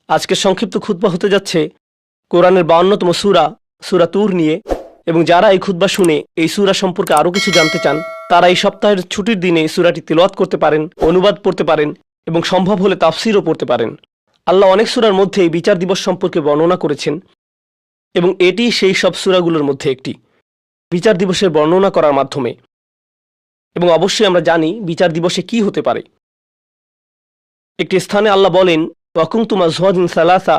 আজকের সংক্ষিপ্ত খুতবা হতে যাচ্ছে কোরআনের 52তম সূরা সূরা তুর নিয়ে। এবং যারা এই খুতবা শুনে এই সূরা সম্পর্কে আরও কিছু জানতে চান তারা এই সপ্তাহের ছুটির দিনে এই সূরাটি তিলাওয়াত করতে পারেন, অনুবাদ পড়তে পারেন এবং সম্ভব হলে তাফসিরও পড়তে পারেন। আল্লাহ অনেক সূরার মধ্যে এই বিচার দিবস সম্পর্কে বর্ণনা করেছেন এবং এটি সেই সব সূরাগুলোর মধ্যে একটি, বিচার দিবসের বর্ণনা করার মাধ্যমে। এবং অবশ্যই আমরা জানি বিচার দিবসে কি হতে পারে। একটি স্থানে আল্লাহ বলেন, ওয়াকুনতুম আজওয়াজান সালাসা,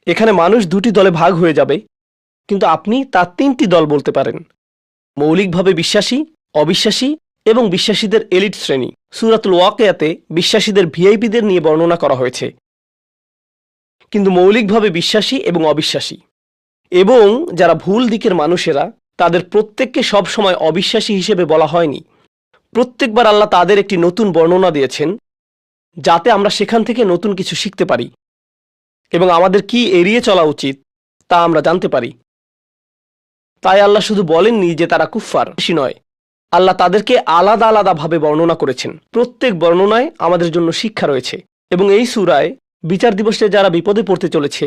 এখানে মানুষ দুটি দলে ভাগ হয়ে যাবে, কিন্তু আপনি তার তিনটি দল বলতে পারেন: মৌলিকভাবে বিশ্বাসী, অবিশ্বাসী এবং বিশ্বাসীদের এলিট শ্রেণী। সূরাতুল ওয়াকিয়াতে বিশ্বাসীদের ভিআইপিদের নিয়ে বর্ণনা করা হয়েছে, কিন্তু মৌলিকভাবে বিশ্বাসী এবং অবিশ্বাসী এবং যারা ভুল দিকের মানুষেরা তাদের প্রত্যেককে সবসময় অবিশ্বাসী হিসেবে বলা হয়নি। প্রত্যেকবার আল্লাহ তাদের একটি নতুন বর্ণনা দিয়েছেন যাতে আমরা সেখান থেকে নতুন কিছু শিখতে পারি এবং আমাদের কি এড়িয়ে চলা উচিত তা আমরা জানতে পারি। তাই আল্লাহ শুধু বলেননি যে তারা কুফফার, বেশি নয়, আল্লাহ তাদেরকে আলাদা আলাদাভাবে বর্ণনা করেছেন। প্রত্যেক বর্ণনায় আমাদের জন্য শিক্ষা রয়েছে এবং এই সূরায় বিচার দিবসে যারা বিপদে পড়তে চলেছে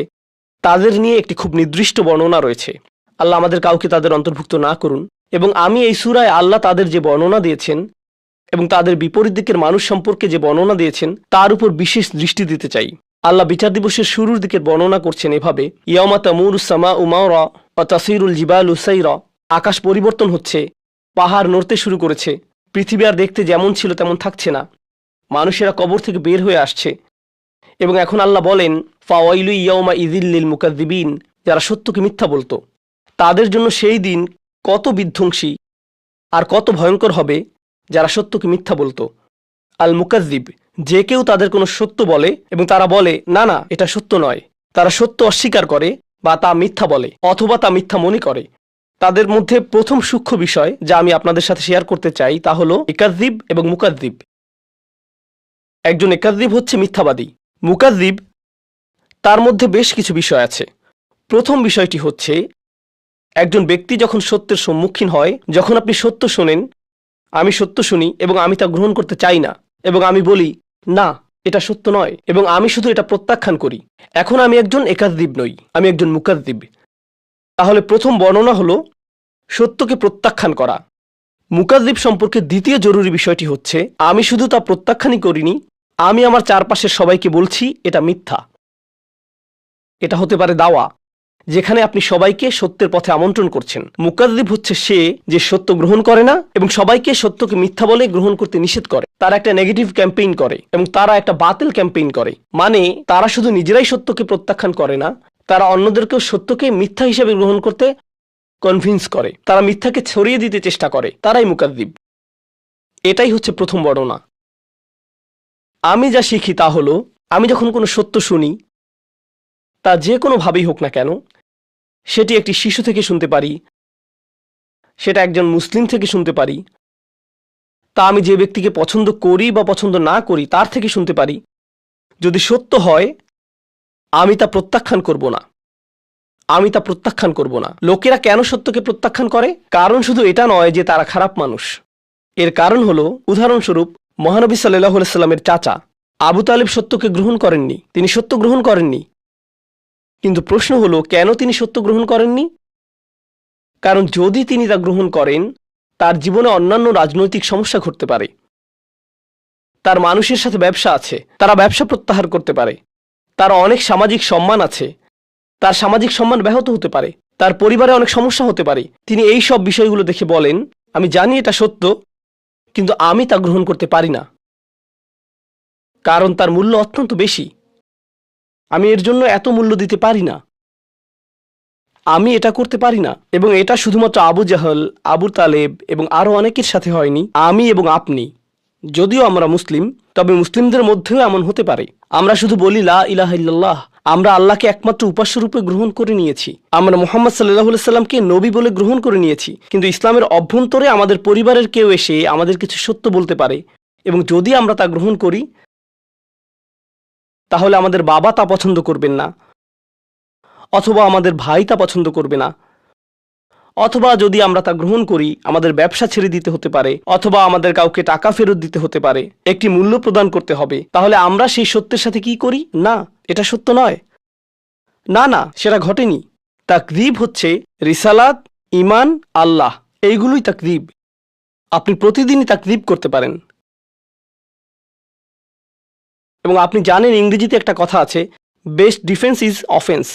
তাদের নিয়ে একটি খুব নির্দিষ্ট বর্ণনা রয়েছে। আল্লাহ আমাদের কাউকে তাদের অন্তর্ভুক্ত না করুন। এবং আমি এই সূরায় আল্লাহ তাদের যে বর্ণনা দিয়েছেন এবং তাদের বিপরীত দিকের মানুষ সম্পর্কে যে বর্ণনা দিয়েছেন তার উপর বিশেষ দৃষ্টি দিতে চাই। আল্লাহ বিচার দিবসের শুরুর দিকের বর্ণনা করছেন এভাবে, ইয়াউমা তামুরুস সামাউ মাওরা ওয়া তাসিরুল জিবালু সাইরা, আকাশ পরিবর্তন হচ্ছে, পাহাড় নড়তে শুরু করেছে, পৃথিবী আর দেখতে যেমন ছিল তেমন থাকছে না, মানুষেরা কবর থেকে বের হয়ে আসছে। এবং এখন আল্লাহ বলেন, ফাওয়াইলু ইয়াউমা ইযিল লিল মুকাযযিবিন, যারা সত্যকে মিথ্যা বলতো তাদের জন্য সেই দিন কত বিধ্বংসী আর কত ভয়ঙ্কর হবে যারা সত্যকে মিথ্যা বলতো। আল মুকাযযিব, যে কেউ তাদের কোনো সত্য বলে এবং তারা বলে না না এটা সত্য নয়, তারা সত্য অস্বীকার করে বা তা মিথ্যা বলে অথবা তা মিথ্যা মনে করে। তাদের মধ্যে প্রথম সূক্ষ্ম বিষয় যা আমি আপনাদের সাথে শেয়ার করতে চাই তা হলো ইকাযযিব এবং মুকাযযিব। একজন ইকাযযিব হচ্ছে মিথ্যাবাদী, মুকাযযিব তার মধ্যে বেশ কিছু বিষয় আছে। প্রথম বিষয়টি হচ্ছে একজন ব্যক্তি যখন সত্যের সম্মুখীন হয়, যখন আপনি সত্য শোনেন, আমি সত্য শুনি এবং আমি তা গ্রহণ করতে চাই না এবং আমি বলি না এটা সত্য নয় এবং আমি শুধু এটা প্রত্যাখ্যান করি, এখন আমি একজন ইকাযযিব নই, আমি একজন মুকাযযিব। তাহলে প্রথম বর্ণনা হলো সত্যকে প্রত্যাখ্যান করা। মুকাযযিব সম্পর্কে দ্বিতীয় জরুরি বিষয়টি হচ্ছে আমি শুধু তা প্রত্যাখ্যানই করিনি, আমি আমার চারপাশের সবাইকে বলছি এটা মিথ্যা। এটা হতে পারে দাওয়া, যেখানে আপনি সবাইকে সত্যের পথে আমন্ত্রণ করছেন। মুকাযযিব হচ্ছে সে যে সত্য গ্রহণ করে না এবং সবাইকে সত্যকে মিথ্যা বলে গ্রহণ করতে নিষেধ করে। তারা একটা নেগেটিভ ক্যাম্পেইন করে এবং তারা একটা বাতিল ক্যাম্পেইন করে। মানে তারা শুধু নিজেরাই সত্যকে প্রত্যাখ্যান করে না, তারা অন্যদেরকেও সত্যকে মিথ্যা হিসেবে গ্রহণ করতে কনভিন্স করে, তারা মিথ্যাকে ছড়িয়ে দিতে চেষ্টা করে, তারাই মুকাযযিব। এটাই হচ্ছে প্রথম বর্ণনা। আমি যা শিখি তা হলো আমি যখন কোনো সত্য শুনি, তা যে কোনোভাবেই হোক না কেন, সেটি একটি শিশু থেকে শুনতে পারি, সেটা একজন মুসলিম থেকে শুনতে পারি, তা আমি যে ব্যক্তিকে পছন্দ করি বা পছন্দ না করি তার থেকে শুনতে পারি, যদি সত্য হয় আমি তা প্রত্যাখ্যান করব না, আমি তা প্রত্যাখ্যান করব না। লোকেরা কেন সত্যকে প্রত্যাখ্যান করে? কারণ শুধু এটা নয় যে তারা খারাপ মানুষ। এর কারণ হলো, উদাহরণস্বরূপ, মহানবী সাল্লাল্লাহু আলাইহি সাল্লামের চাচা আবু তালিব সত্যকে গ্রহণ করেননি, তিনি সত্য গ্রহণ করেননি। কিন্তু প্রশ্ন হলো কেন তিনি সত্য গ্রহণ করেননি? কারণ যদি তিনি তা গ্রহণ করেন তার জীবনে অন্যান্য রাজনৈতিক সমস্যা ঘটতে পারে, তার মানুষের সাথে ব্যবসা আছে, তারা ব্যবসা প্রত্যাহার করতে পারে, তার অনেক সামাজিক সম্মান আছে, তার সামাজিক সম্মান ব্যাহত হতে পারে, তার পরিবারে অনেক সমস্যা হতে পারে। তিনি এই সব বিষয়গুলো দেখে বলেন আমি জানি এটা সত্য কিন্তু আমি তা গ্রহণ করতে পারি না, কারণ তার মূল্য অত্যন্ত বেশি, আমি এর জন্য এত মূল্য দিতে পারি না, আমি এটা করতে পারি না। এবং এটা শুধুমাত্র আবু জাহল, আবু তালেব এবং আরও অনেকের সাথে হয়নি, আমি এবং আপনি, যদিও আমরা মুসলিম, তবে মুসলিমদের মধ্যেও এমন হতে পারে। আমরা শুধু বলি লা ইলাহা ইল্লাল্লাহ, আমরা আল্লাহকে একমাত্র উপাস্য রূপে গ্রহণ করে নিয়েছি, আমরা মুহাম্মদ সাল্লাল্লাহু আলাইহি সাল্লামকে নবী বলে গ্রহণ করে নিয়েছি, কিন্তু ইসলামের অভ্যন্তরে আমাদের পরিবারের কেউ এসে আমাদের কিছু সত্য বলতে পারে এবং যদি আমরা তা গ্রহণ করি তাহলে আমাদের বাবা তা পছন্দ করবেন না, অথবা আমাদের ভাই তা পছন্দ করবে না, অথবা যদি আমরা তা গ্রহণ করি আমাদের ব্যবসা ছেড়ে দিতে হতে পারে, অথবা আমাদের কাউকে টাকা ফেরত দিতে হতে পারে, একটি মূল্য প্রদান করতে হবে, তাহলে আমরা সেই সত্যের সাথে কি করি? না, এটা সত্য নয়। না, সেটা ঘটেনি। তাকযীব হচ্ছে রিসালাত, ঈমান, আল্লাহ, এইগুলোই তাকযীব। আপনি প্রতিদিনই তাকযীব করতে পারেন। এবং আপনি জানেন ইংরেজিতে একটা কথা আছে, বেস্ট ডিফেন্স ইজ অফেন্স।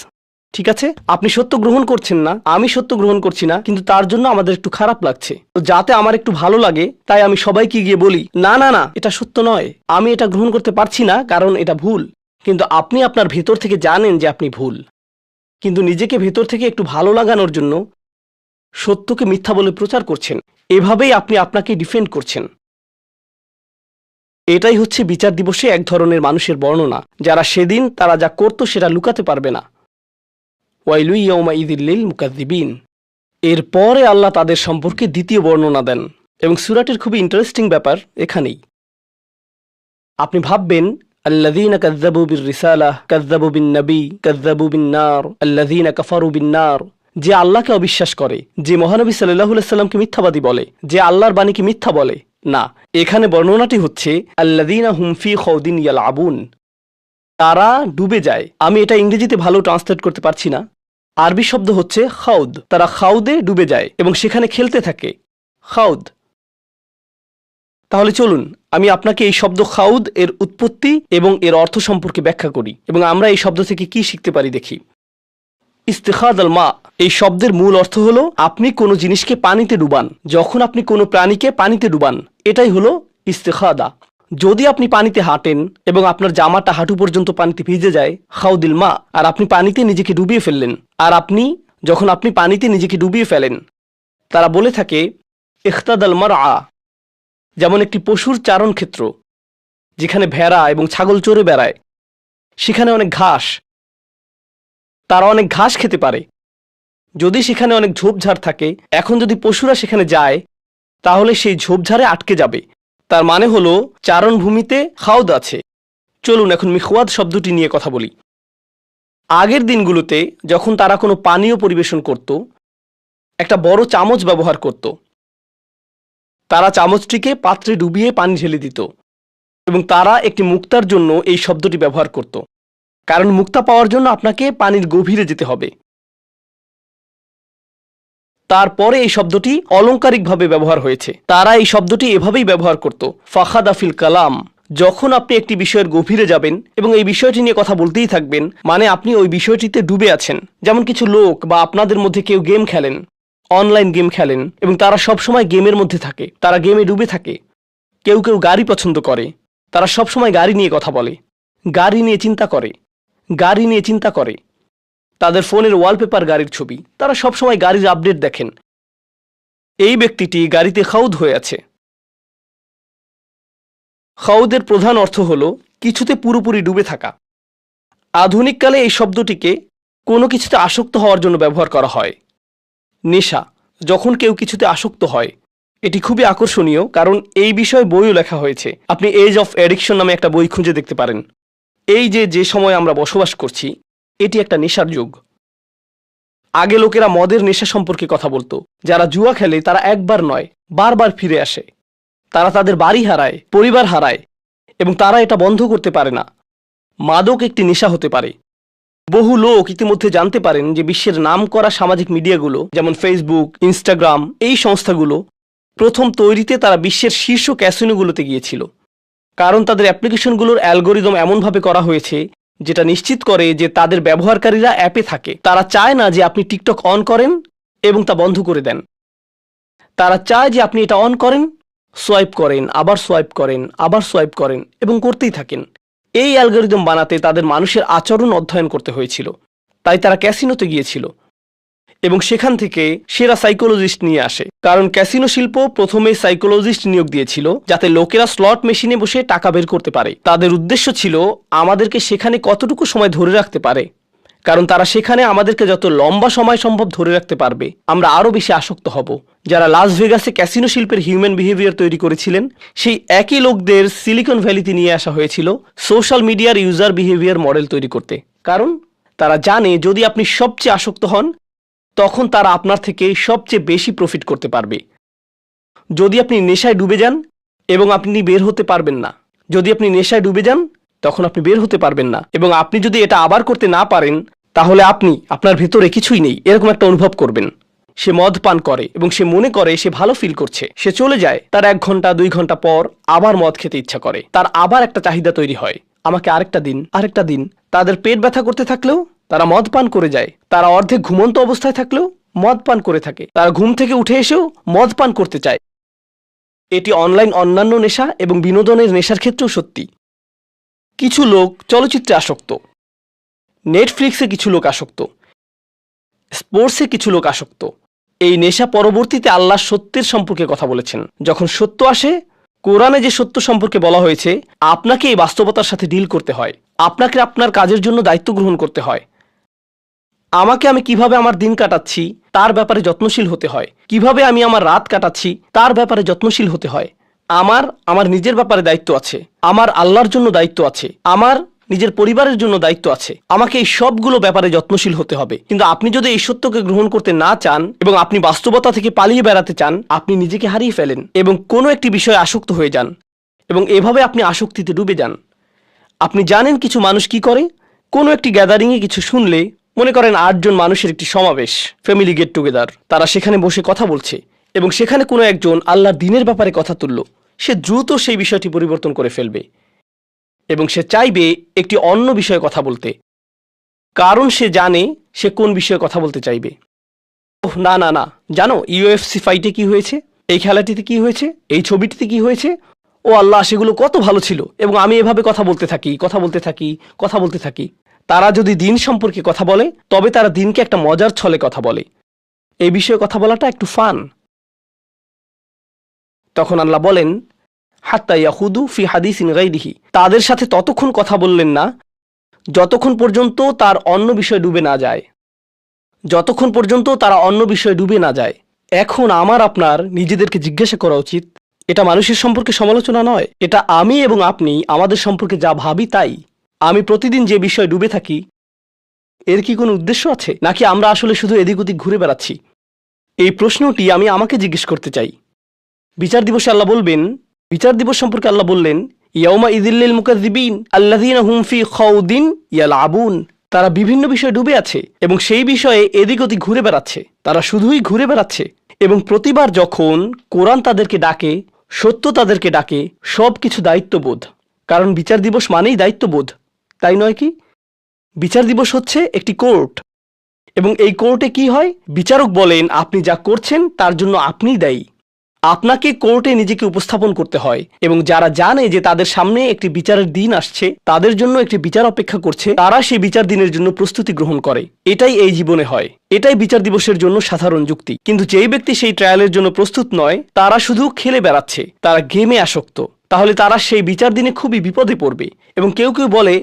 ঠিক আছে, আপনি সত্য গ্রহণ করছেন না, আমি সত্য গ্রহণ করছি না, কিন্তু তার জন্য আমাদের একটু খারাপ লাগছে। তো যাতে আমার একটু ভালো লাগে তাই আমি সবাইকে গিয়ে বলি, না, এটা সত্য নয়, আমি এটা গ্রহণ করতে পারছি না কারণ এটা ভুল। কিন্তু আপনি আপনার ভেতর থেকে জানেন যে আপনি ভুল, কিন্তু নিজেকে ভেতর থেকে একটু ভালো লাগানোর জন্য সত্যকে মিথ্যা বলে প্রচার করছেন। এভাবেই আপনি আপনাকে ডিফেন্ড করছেন। এটাই হচ্ছে বিচার দিবসে এক ধরনের মানুষের বর্ণনা, যারা সেদিন তারা যা করত সেটা লুকাতে পারবে না। ওয়াইলু ইয়াউমাইযিল লিল মুকাযযিবিন। এরপরে আল্লাহ তাদের সম্পর্কে দ্বিতীয় বর্ণনা দেন, এবং সূরাটির খুবই ইন্টারেস্টিং ব্যাপার এখানেই। আপনি ভাববেন আল্লাযীনা কাযযাবু বির রিসালাহ কাযযাবু বিন নবী কাযযাবু বিন নার আল্লাযীনা কাফারু বিন নার। যে আল্লাহকে অবিশ্বাস করে, যে মহানবী সাল্লাল্লাহু আলাইহি সাল্লামকে মিথ্যাবাদী বলে, যে আল্লাহর বাণীকে মিথ্যা বলে, না, এখানে বর্ণনাটি হচ্ছে আল্লাযীনা হুম ফি খাউদিন ইয়ালআবুন। তারা ডুবে যায়। আমি এটা ইংরেজিতে ভালো ট্রান্সলেট করতে পারছি না। আরবি শব্দ হচ্ছে খাউদ। তারা খাউদে ডুবে যায় এবং সেখানে খেলতে থাকে। খাউদ। তাহলে চলুন আমি আপনাকে এই শব্দ খাউদ এর উৎপত্তি এবং এর অর্থ সম্পর্কে ব্যাখ্যা করি, এবং আমরা এই শব্দ থেকে কি শিখতে পারি দেখি। ইস্তিখাদ আল মা, এই শব্দের মূল অর্থ হলো আপনি কোনো জিনিসকে পানিতে ডুবান। যখন আপনি কোনো প্রাণীকে পানিতে ডুবান, এটাই হলো ইস্তিখাদা। যদি আপনি পানিতে হাঁটেন এবং আপনার জামাটা হাঁটু পর্যন্ত পানিতে ভিজে যায়, খাউদিল মা, আর আপনি পানিতে নিজেকে ডুবিয়ে ফেললেন। আর যখন আপনি পানিতে নিজেকে ডুবিয়ে ফেলেন, তারা বলে থাকে ইখতাদাল মারআ, যেমন একটি পশুর চারণ ক্ষেত্র, যেখানে ভেড়া এবং ছাগল চড়ে বেড়ায়, সেখানে অনেক ঘাস, তারা অনেক ঘাস খেতে পারে। যদি সেখানে অনেক ঝোপঝাড় থাকে, এখন যদি পশুরা সেখানে যায় তাহলে সেই ঝোপঝাড়ে আটকে যাবে। তার মানে হলো চারণভূমিতে খাউদ আছে। চলুন এখন মিখওয়াদ শব্দটি নিয়ে কথা বলি। আগের দিনগুলোতে যখন তারা কোনো পানীয় পরিবেশন করত, একটা বড় চামচ ব্যবহার করত। তারা চামচটিকে পাত্রে ডুবিয়ে পানি ঢেলে দিত, এবং তারা একটি মুক্তার জন্য এই শব্দটি ব্যবহার করত, কারণ মুক্তা পাওয়ার জন্য আপনাকে পানির গভীরে যেতে হবে। তারপরে এই শব্দটি অলংকারিকভাবে ব্যবহার হয়েছে। তারা এই শব্দটি এভাবেই ব্যবহার করত, ফাখাদা ফিল কালাম। যখন আপনি একটি বিষয়ের গভীরে যাবেন এবং এই বিষয়টি নিয়ে কথা বলতেই থাকবেন, মানে আপনি ওই বিষয়টিতে ডুবে আছেন। যেমন কিছু লোক বা আপনাদের মধ্যে কেউ গেম খেলেন, অনলাইন গেম খেলেন, এবং তারা সবসময় গেমের মধ্যে থাকে, তারা গেমে ডুবে থাকে। কেউ গাড়ি পছন্দ করে, তারা সবসময় গাড়ি নিয়ে কথা বলে, গাড়ি নিয়ে চিন্তা করে। তাদের ফোনের ওয়ালপেপার গাড়ির ছবি, তারা সবসময় গাড়ির আপডেট দেখেন। এই ব্যক্তিটি গাড়িতে খাউদ হয়ে আছে। খাউদের প্রধান অর্থ হল কিছুতে পুরোপুরি ডুবে থাকা। আধুনিককালে এই শব্দটিকে কোনো কিছুতে আসক্ত হওয়ার জন্য ব্যবহার করা হয়। নেশা, যখন কেউ কিছুতে আসক্ত হয়, এটি খুবই আকর্ষণীয়, কারণ এই বিষয়ে বইও লেখা হয়েছে। আপনি এজ অফ অ্যাডিকশন নামে একটা বই খুঁজে দেখতে পারেন। এই যে সময় আমরা বসবাস করছি, এটি একটা নেশার যুগ। আগে লোকেরা মদের নেশা সম্পর্কে কথা বলতো। যারা জুয়া খেলে তারা একবার নয়, বারবার ফিরে আসে। তারা তাদের বাড়ি হারায়, পরিবার হারায়, এবং তারা এটা বন্ধ করতে পারে না। মাদক একটি নেশা হতে পারে। বহু লোক ইতিমধ্যে জানতে পারেন যে বিশ্বের নামকরা সামাজিক মিডিয়াগুলো, যেমন ফেসবুক, ইনস্টাগ্রাম, এই সংস্থাগুলো প্রথম তৈরিতে তারা বিশ্বের শীর্ষ ক্যাসিনোগুলোতে গিয়েছিল, কারণ তাদের অ্যাপ্লিকেশনগুলোর অ্যালগোরিদম এমনভাবে করা হয়েছে যেটা নিশ্চিত করে যে তাদের ব্যবহারকারীরা অ্যাপে থাকে। তারা চায় না যে আপনি টিকটক অন করেন এবং তা বন্ধ করে দেন। তারা চায় যে আপনি এটা অন করেন, সোয়াইপ করেন, আবার সোয়াইপ করেন, আবার সোয়াইপ করেন, এবং করতেই থাকেন। এই অ্যালগোরিদম বানাতে তাদের মানুষের আচরণ অধ্যয়ন করতে হয়েছিল। তাই তারা ক্যাসিনোতে গিয়েছিল এবং সেখান থেকে সেরা সাইকোলজিস্ট নিয়ে আসে, কারণ ক্যাসিনো শিল্প প্রথমে সাইকোলজিস্ট নিয়োগ দিয়েছিল যাতে লোকেরা স্লট মেশিনে বসে টাকা বের করতে পারে। তাদের উদ্দেশ্য ছিল আমাদেরকে সেখানে কতটুকু সময় ধরে রাখতে পারে, কারণ তারা সেখানে আমাদেরকে যত লম্বা সময় সম্ভব ধরে রাখতে পারবে আমরা আরও বেশি আসক্ত হব। যারা লাস ভেগাসে ক্যাসিনো শিল্পের হিউম্যান বিহেভিয়ার তৈরি করেছিলেন, সেই একই লোকদের সিলিকন ভ্যালিতে নিয়ে আসা হয়েছিল সোশ্যাল মিডিয়ার ইউজার বিহেভিয়ার মডেল তৈরি করতে। কারণ তারা জানে যদি আপনি সবচেয়ে আসক্ত হন তখন তারা আপনার থেকে সবচেয়ে বেশি প্রফিট করতে পারবে। যদি আপনি নেশায় ডুবে যান এবং আপনি বের হতে পারবেন না, যদি আপনি নেশায় ডুবে যান তখন আপনি বের হতে পারবেন না, এবং আপনি যদি এটা আবার করতে না পারেন তাহলে আপনি আপনার ভেতরে কিছুই নেই এরকম একটা অনুভব করবেন। সে মদ পান করে এবং সে মনে করে সে ভালো ফিল করছে, সে চলে যায়, তার 1 ঘন্টা 2 ঘন্টা পর আবার মদ খেতে ইচ্ছা করে, তার আবার একটা চাহিদা তৈরি হয়, আমাকে আরেকটা দিন আরেকটা দিন। তাদের পেট ব্যথা করতে থাকলেও তারা মদ পান করে যায়, তারা অর্ধেক ঘুমন্ত অবস্থায় থাকলেও মদ পান করে থাকে, তারা ঘুম থেকে উঠে এসেও মদ পান করতে চায়। এটি অনলাইন অন্যান্য নেশা এবং বিনোদনের নেশার ক্ষেত্রেও সত্যি। কিছু লোক চলচ্চিত্রে আসক্ত, নেটফ্লিক্সে কিছু লোক আসক্ত, স্পোর্টসে কিছু লোক আসক্ত। এই নেশা পরবর্তীতে আল্লাহ সত্যের সম্পর্কে কথা বলেছেন। যখন সত্য আসে, কোরআনে যে সত্য সম্পর্কে বলা হয়েছে, আপনাকে এই বাস্তবতার সাথে ডিল করতে হয়, আপনাকে আপনার কাজের জন্য দায়িত্ব গ্রহণ করতে হয়। আমি কিভাবে আমার দিন কাটাচ্ছি তার ব্যাপারে যত্নশীল হতে হয়, কিভাবে আমি আমার রাত কাটাচ্ছি তার ব্যাপারে যত্নশীল হতে হয়। আমার নিজের ব্যাপারে দায়িত্ব আছে, আমার আল্লাহর জন্য দায়িত্ব আছে, আমার নিজের পরিবারের জন্য দায়িত্ব আছে। আমাকে এই সবগুলো ব্যাপারে যত্নশীল হতে হবে। কিন্তু আপনি যদি এই সত্যকে গ্রহণ করতে না চান এবং আপনি বাস্তবতা থেকে পালিয়ে বেড়াতে চান, আপনি নিজেকে হারিয়ে ফেলেন এবং কোনো একটি বিষয়ে আসক্ত হয়ে যান এবং এভাবে আপনি আসক্তিতে ডুবে যান। আপনি জানেন কিছু মানুষ কি করে? কোনো একটি গ্যাদারিংয়ে কিছু শুনলে, মনে করেন 8 জন মানুষের একটি সমাবেশ, ফ্যামিলি গেট টুগেদার, তারা সেখানে বসে কথা বলছে এবং সেখানে কোনো একজন আল্লাহর দ্বীনের ব্যাপারে কথা তুলল, সে দ্রুত সেই বিষয়টি পরিবর্তন করে ফেলবে এবং সে চাইবে একটি অন্য বিষয়ে কথা বলতে, কারণ সে জানে সে কোন বিষয়ে কথা বলতে চাইবে। ওহ না না না, জানো ইউএফসি ফাইটে কি হয়েছে, এই খেলাটিতে কি হয়েছে, এই ছবিটিতে কি হয়েছে, ও আল্লাহ সেগুলো কত ভালো ছিল, এবং আমি এভাবে কথা বলতে থাকি। তারা যদি দিন সম্পর্কে কথা বলে তবে তারা দিনকে একটা মজার ছলে কথা বলে, এই বিষয়ে কথা বলাটা একটু ফান। তখন আল্লাহ বলেন, হাত্তা ইয়াখুদু ফি হাদিসিন গায়রিহি, তাদের সাথে ততক্ষণ কথা বললেন না যতক্ষণ পর্যন্ত তার অন্য বিষয়ে ডুবে না যায়, তারা অন্য বিষয়ে ডুবে না যায়। এখন আমার আপনার নিজেদেরকে জিজ্ঞাসা করা উচিত, এটা মানুষের সম্পর্কে সমালোচনা নয়, এটা আমি এবং আপনি আমাদের সম্পর্কে যা ভাবি তাই। আমি প্রতিদিন যে বিষয়ে ডুবে থাকি, এর কি কোনো উদ্দেশ্য আছে, নাকি আমরা আসলে শুধু এদিক ওদিক ঘুরে বেড়াচ্ছি? এই প্রশ্নটি আমি আমাকে জিজ্ঞেস করতে চাই। বিচার দিবসে আল্লাহ বলবেন, বিচার দিবস সম্পর্কে আল্লাহ বললেন, ইয়াউমা ইযিল্লিল মুকাযযিবিন আল্লাযীনা হুম ফি খাউদিন ইয়ালআবুন, তারা বিভিন্ন বিষয়ে ডুবে আছে এবং সেই বিষয়ে এদিক ওদিক ঘুরে বেড়াচ্ছে, তারা শুধুই ঘুরে বেড়াচ্ছে। এবং প্রতিবার যখন কোরআন তাদেরকে ডাকে, সত্য তাদেরকে ডাকে, সব কিছু দায়িত্ববোধ, কারণ বিচার দিবস মানেই দায়িত্ববোধ, তাই নয় কি? বিচার দিবস হচ্ছে একটি কোর্ট, এবং এই কোর্টে কি হয়? বিচারক বলেন আপনি যা করছেন তার জন্য আপনিই দায়ী। আপনাকে কোর্টে নিজেকে উপস্থাপন করতে হয়, এবং যারা জানে যে তাদের সামনে একটি বিচারের দিন আসছে, তাদের জন্য একটি বিচার অপেক্ষা করছে, তারা সেই বিচার দিনের জন্য প্রস্তুতি গ্রহণ করে। এটাই এই জীবনে হয়, এটাই বিচার দিবসের জন্য সাধারণ যুক্তি। কিন্তু যেই ব্যক্তি সেই ট্রায়ালের জন্য প্রস্তুত নয়, তারা শুধু খেলে বেড়াচ্ছে, তারা গেমে আসক্ত, তাহলে তারা সেই বিচার দিনে খুবই বিপদে পড়বে। এবং কেউ কেউ বলে,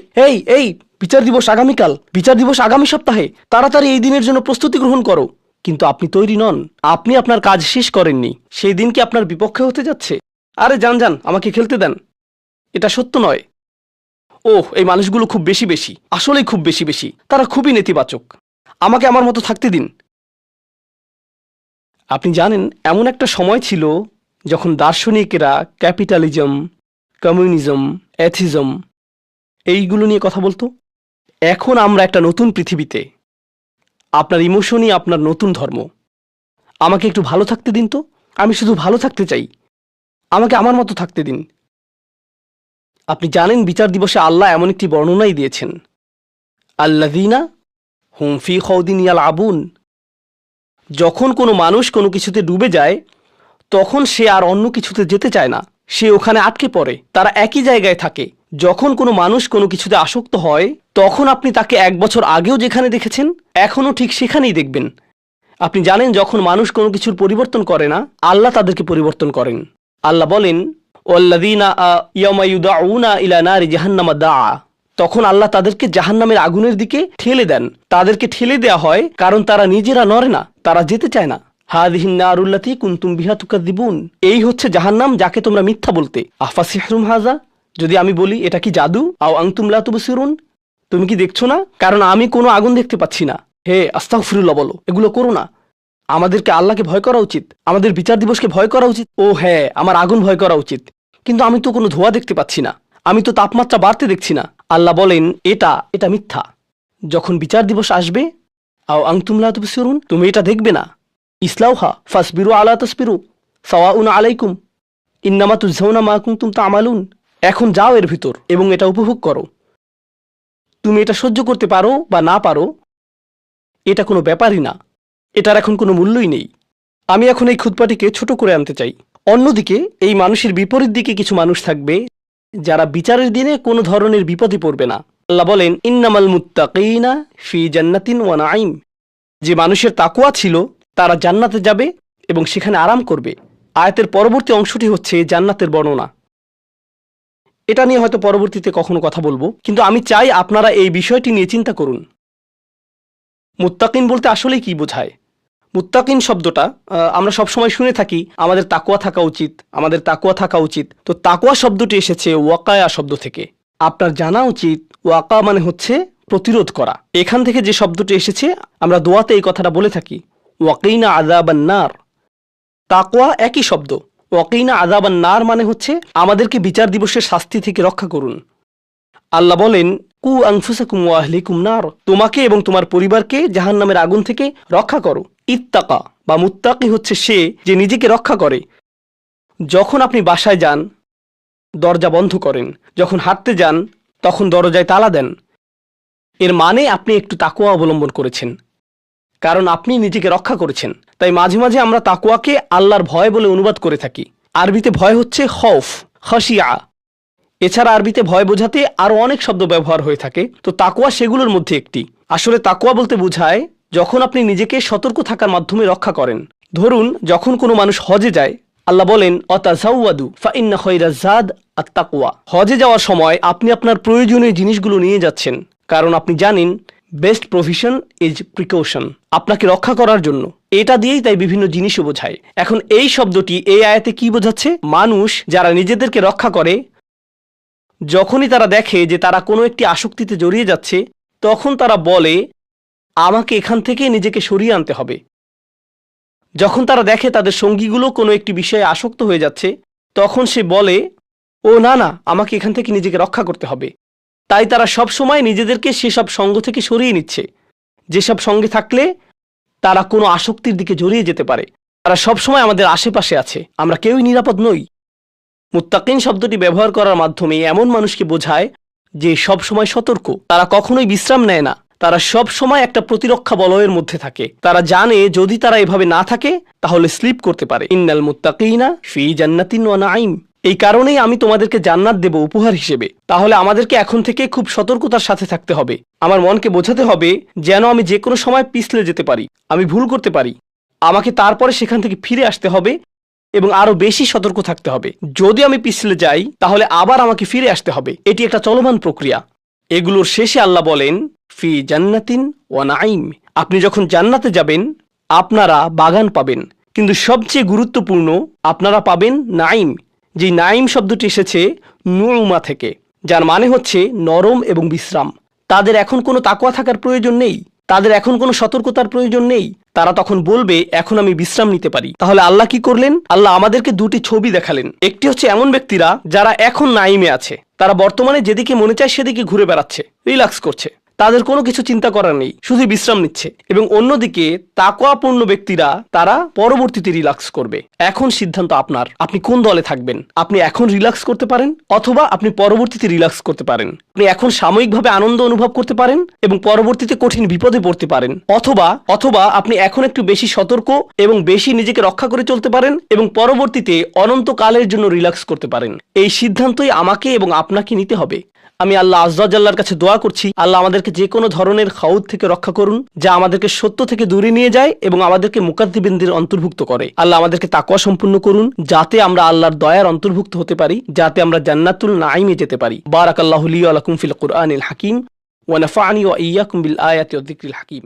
এই বিচার দিবস আগামীকাল, বিচার দিবস আগামী সপ্তাহে, তাড়াতাড়ি এই দিনের জন্য প্রস্তুতি গ্রহণ করো। কিন্তু আপনি তৈরি নন, আপনি আপনার কাজ শেষ করেননি, সেই দিন কি আপনার বিপক্ষে হতে যাচ্ছে? আরে যান, আমাকে খেলতে দেন। এটা সত্য নয়। ওহ, এই মানুষগুলো খুব বেশি, আসলেই খুব বেশি, তারা খুবই নেতিবাচক, আমাকে আমার মতো থাকতে দিন। আপনি জানেন, এমন একটা সময় ছিল যখন দার্শনিকেরা ক্যাপিটালিজম, কমিউনিজম, অ্যাথিজম এইগুলো নিয়ে কথা বলতো। এখন আমরা একটা নতুন পৃথিবীতে, আপনার ইমোশনই আপনার নতুন ধর্ম। আমাকে একটু ভালো থাকতে দিন তো, আমি শুধু ভালো থাকতে চাই, আমাকে আমার মতো থাকতে দিন। আপনি জানেন বিচার দিবসে আল্লাহ এমন একটি বর্ণনাই দিয়েছেন, আল্লাযীনা হুম ফি খাউদিন ইয়ালআবুন, যখন কোনো মানুষ কোনো কিছুতে ডুবে যায় তখন সে আর অন্য কিছুতে যেতে চায় না, সে ওখানে আটকে পড়ে, তারা একই জায়গায় থাকে। যখন কোনো মানুষ কোনো কিছুতে আসক্ত হয়, তখন আপনি তাকে 1 বছর আগেও যেখানে দেখেছেন এখনও ঠিক সেখানেই দেখবেন। আপনি জানেন, যখন মানুষ কোনো কিছুর পরিবর্তন করে না, আল্লাহ তাদেরকে পরিবর্তন করেন। আল্লাহ বলেন, ওয়াল্লাযীনা ইয়াওমা ইউদআউনা ইলা নারি জাহান্নামা দাআ, তখন আল্লাহ তাদেরকে জাহান্নামের আগুনের দিকে ঠেলে দেন। তাদেরকে ঠেলে দেয়া হয় কারণ তারা নিজেরা নড়ে না, তারা যেতে চায় না। হাযিহিন নারুল্লাতী কুনতুম বিহা তুকাযযিবুন, এই হচ্ছে জাহান্নাম যাকে তোমরা মিথ্যা বলতে। আফাসিহরুম হাযা, যদি আমি বলি এটা কি জাদু? আও আনতুম লা তুবসিরুন, তুমি কি দেখছো না? কারণ আমি কোনো আগুন দেখতে পাচ্ছি না। হে আস্তাগফিরুল্লাহ বলো, এগুলো করো না। আমাদেরকে আল্লাহকে ভয় করা উচিত, আমাদের বিচার দিবসকে ভয় করা উচিত। ও হ্যাঁ, আমার আগুন ভয় করা উচিত, কিন্তু আমি তো কোনো ধোঁয়া দেখতে পাচ্ছি না, আমি তো তাপমাত্রা বাড়তে দেখছি না। আল্লাহ বলেন এটা মিথ্যা। যখন বিচার দিবস আসবে, আও আনতুম লা তুবসিরুন, তুমি এটা দেখবে না। ইসলাউহা ফাসবিরু আলা তাসবিরু সাওয়াউন আলাইকুম ইন্নামা তুজজাউনা মা কুনতুম তা'মালুন। এখন যাও এর ভিতর এবং এটা উপভোগ করো। তুমি এটা সহ্য করতে পারো বা না পারো, এটা কোনো ব্যাপারই না, এটার এখন কোনো মূল্যই নেই। আমি এখন এই খুতবাটিকে ছোট করে আনতে চাই। অন্যদিকে এই মানুষের বিপরীত দিকে কিছু মানুষ থাকবে যারা বিচারের দিনে কোনো ধরনের বিপদে পড়বে না। আল্লাহ বলেন ইন্নামাল মুত্তাকিনা ফি জান্নাতিন ওয়া নাঈম। যে মানুষের তাকওয়া ছিল তারা জান্নাতে যাবে এবং সেখানে আরাম করবে। আয়াতের পরবর্তী অংশটি হচ্ছে জান্নাতের বর্ণনা। এটা নিয়ে হয়তো পরবর্তীতে কখনো কথা বলবো, কিন্তু আমি চাই আপনারা এই বিষয়টি নিয়ে চিন্তা করুন। মুত্তাকিন বলতে আসলেই কি বোঝায়? মুত্তাকিন শব্দটা আমরা সবসময় শুনে থাকি আমাদের তাকওয়া থাকা উচিত, আমাদের তাকওয়া থাকা উচিত। তো তাকওয়া শব্দটি এসেছে ওয়াকায়া শব্দ থেকে। আপনার জানা উচিত ওয়াকা মানে হচ্ছে প্রতিরোধ করা। এখান থেকে যে শব্দটি এসেছে, আমরা দোয়াতে এই কথাটা বলে থাকি ওয়াকিনা আযাবান নার। তাকওয়া একই শব্দ। ওয়াকিনা আযাবান নার মানে হচ্ছে আমাদেরকে বিচার দিবসের শাস্তি থেকে রক্ষা করুন। আল্লাহ বলেন কু আনফুসাকুম ওয়া আহলিকুম নার, তোমাকে এবং তোমার পরিবারকে জাহান্নামের আগুন থেকে রক্ষা করো। ইত্তাকা বা মুত্তাকি হচ্ছে সে যে নিজেকে রক্ষা করে। যখন আপনি বাসায় যান দরজা বন্ধ করেন, যখন হাঁটতে যান তখন দরজায় তালা দেন, এর মানে আপনি একটু তাকওয়া অবলম্বন করেছেন, কারণ আপনি নিজেকে রক্ষা করেছেন। তাই মাঝে মাঝে আমরা তাকওয়াকে আল্লাহর ভয় বলে অনুবাদ করে থাকি। আরবিতে ভয় হচ্ছে খৌফ, খাশিয়া। এছাড়া আরবিতে ভয় বোঝাতে আরও অনেক শব্দ ব্যবহার হয়ে থাকে, তো তাকওয়া সেগুলোর মধ্যে একটি। আসলে তাকওয়া বলতে বোঝায় যখন আপনি নিজেকে সতর্ক থাকার মাধ্যমে রক্ষা করেন। ধরুন যখন কোনো মানুষ হজে যায়, আল্লাহ বলেন অতাজাওয়াদু ফাইন্না খায়রাজ যাদ আত-তাকওয়া। হজে যাওয়ার সময় আপনি আপনার প্রয়োজনীয় জিনিসগুলো নিয়ে যাচ্ছেন, কারণ আপনি জানেন বেস্ট প্রভিশন ইজ প্রিকশন, আপনাকে রক্ষা করার জন্য। এটা দিয়েই তাই বিভিন্ন জিনিসও বোঝায়। এখন এই শব্দটি এই আয়াতে কি বোঝাচ্ছে? মানুষ যারা নিজেদেরকে রক্ষা করে, যখনই তারা দেখে যে তারা কোনো একটি আসক্তিতে জড়িয়ে যাচ্ছে, তখন তারা বলে আমাকে এখান থেকে নিজেকে সরিয়ে আনতে হবে। যখন তারা দেখে তাদের সঙ্গীগুলো কোনো একটি বিষয়ে আসক্ত হয়ে যাচ্ছে, তখন সে বলে ও না না, আমাকে এখান থেকে নিজেকে রক্ষা করতে হবে। তাই তারা সব সময় নিজেদেরকে সেসব সঙ্গ থেকে সরিয়ে নিচ্ছে, যেসব সঙ্গে থাকলে তারা কোনো আসক্তির দিকে জড়িয়ে যেতে পারে। তারা সব সময় আমাদের আশেপাশে আছে, আমরা কেউই নিরাপদ নই। মুত্তাকিন শব্দটি ব্যবহার করার মাধ্যমে এমন মানুষকে বোঝায় যে সব সময় সতর্ক, তারা কখনোই বিশ্রাম নেয় না, তারা সব সময় একটা প্রতিরক্ষা বলয়ের মধ্যে থাকে। তারা জানে যদি তারা এভাবে না থাকে তাহলে স্লিপ করতে পারে। ইন্নাল মুত্তাকিনা ফি জান্নাতিন ওয়া নাঈম। এই কারণেই আমি তোমাদেরকে জান্নাত দেব উপহার হিসেবে। তাহলে আমাদেরকে এখন থেকে খুব সতর্কতার সাথে থাকতে হবে। আমার মনকে বোঝাতে হবে যেন আমি যে কোনো সময় পিছলে যেতে পারি, আমি ভুল করতে পারি, আমাকে তারপরে সেখান থেকে ফিরে আসতে হবে এবং আরো বেশি সতর্ক থাকতে হবে। যদি আমি পিছলে যাই তাহলে আবার আমাকে ফিরে আসতে হবে। এটি একটা চলমান প্রক্রিয়া। এগুলোর শেষে আল্লাহ বলেন ফি জান্নাতিন ওয়া নাঈম। আপনি যখন জান্নাতে যাবেন আপনারা বাগান পাবেন, কিন্তু সবচেয়ে গুরুত্বপূর্ণ আপনারা পাবেন নাঈম। যে নাঈম শব্দটি এসেছে নুউমা থেকে, যার মানে হচ্ছে নরম এবং বিশ্রাম। তাদের এখন কোনো তাকওয়া থাকার প্রয়োজন নেই, তাদের এখন কোনো সতর্কতার প্রয়োজন নেই। তারা তখন বলবে এখন আমি বিশ্রাম নিতে পারি। তাহলে আল্লাহ কি করলেন? আল্লাহ আমাদেরকে দুটি ছবি দেখালেন। একটি হচ্ছে এমন ব্যক্তিরা যারা এখন নাঈমে আছে, তারা বর্তমানে যেদিকে মনে চায় সেদিকে ঘুরে বেড়াচ্ছে, রিল্যাক্স করছে, তাদের কোনো কিছু চিন্তা করার নেই, শুধু বিশ্রাম নিচ্ছে। এবং অন্যদিকে তাকওয়াপূর্ণ ব্যক্তিরা তারা পরবর্তীতে রিল্যাক্স করবে। এখন সিদ্ধান্ত আপনার, আপনি কোন দলে থাকবেন। আপনি এখন রিল্যাক্স করতে পারেন অথবা আপনি পরবর্তীতে রিল্যাক্স করতে পারেন। আপনি এখন সাময়িকভাবে আনন্দ অনুভব করতে পারেন এবং পরবর্তীতে কঠিন বিপদে পড়তে পারেন, অথবা আপনি এখন একটু বেশি সতর্ক এবং বেশি নিজেকে রক্ষা করে চলতে পারেন এবং পরবর্তীতে অনন্তকালের জন্য রিল্যাক্স করতে পারেন। এই সিদ্ধান্তই আমাকে এবং আপনাকে নিতে হবে। আমি আল্লাহ আযজা ওয়া জাল্লার কাছে দোয়া করছি, আল্লাহ আমাদেরকে যে কোনো ধরনের খাউদ থেকে রক্ষা করুন, যা আমাদেরকে সত্য থেকে দূরে নিয়ে যায় এবং আমাদেরকে মুকাদ্দিবিনদের অন্তর্ভুক্ত করে। আল্লাহ আমাদেরকে তাকওয়া সম্পূর্ণ করুন, যাতে আমরা আল্লাহর দয়ার অন্তর্ভুক্ত হতে পারি, যাতে আমরা জান্নাতুল নাঈমে যেতে পারি। বারাকাল্লাহু লি ওয়া লাকুম ফিল কুরআনিল হাকিম ওয়া নাফা'নি ওয়া ইয়্যাকুম বিল আয়াতি ওয়াদ যিকরিল হাকিম।